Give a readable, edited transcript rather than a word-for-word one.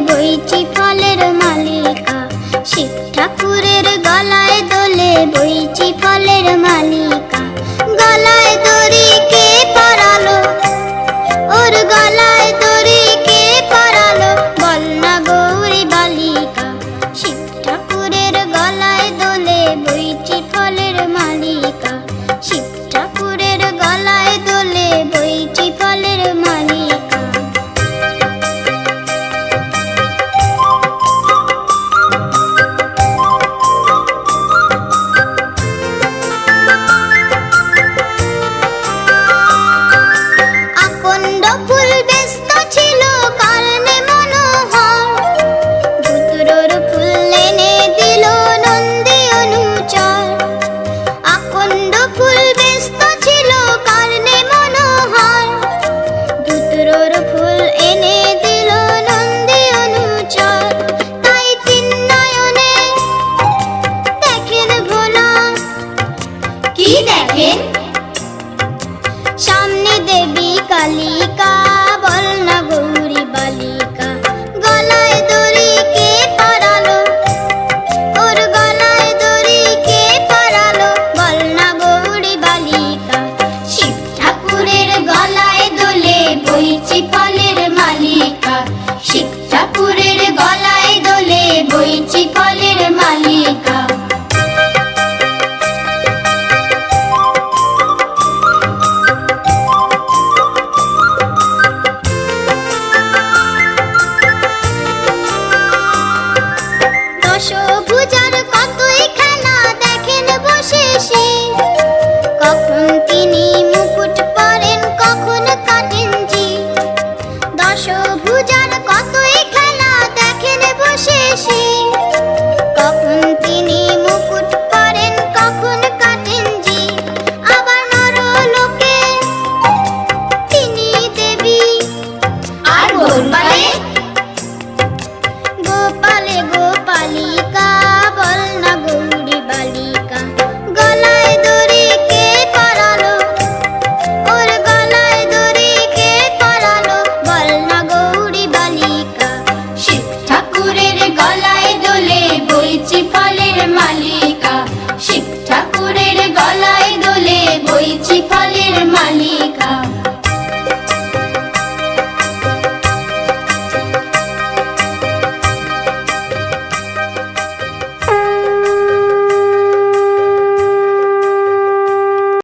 বইছি ফলের মালিকা, শিব ঠাকুরের গলায় দোলে বইছি ফলের মালিকা। গলায় দড়ি কে পরালো, ওর গলায় দড়ি কে পরালো, বল না গৌরী বালিকা। শিব ঠাকুরের গলায় দোলে বইছি ফলের মালিকা, শিব ঠাকুরের গলায় দোলে বইছি ফলের মালিকা। আকন্দ ফুল ব্যস্ত ছিল কারণে মনোহর, ধুতরোর ফুল এনে দিল নন্দী অনুচর। আকন্দ ফুল ব্যস্ত ছিল কারণে মনোহর, ধুতরোর ফুল এনে দিল নন্দী অনুচর। তাই তিন নয়নে দেখেন ভোলা, কি দেখেন? সামনে দেবী কালিকা, বল না গৌরী বালিকা। গলায় দড়ি কে পরালো, ওর গলায় দড়ি কে পরালো, বল না গৌরী বালিকা। শিব ঠাকুরের গলায় দোলে বইছি ফলের মালিকা, শিব ঠাকুরের গলায় দোলে বইছি ফলের মালিকা। দশভুজার কতই খেলা দেখেন বসে শিব, কখন তিনি মুকুট পরেন কখন কাটেন জিভ। দশভুজার কতই খেলা দেখেন বসে শিব, কখন তিনি মুকুট পরেন কখন কাটেন জিভ। আবার নরলোকে তিনি দেবী, আর গোপালে গোপালে গোপালিকা, বল না গৌরী বালিকা। গলায় দড়ি কে পরালো, ওর গলায় দড়ি কে পরালো, বল না গৌরী বালিকা। শিব ঠাকুরের গলায় দোলে বইছি ফলের মালিকা, শিব ঠাকুরের গলায় দোলে বইছি ফলের মালিকা।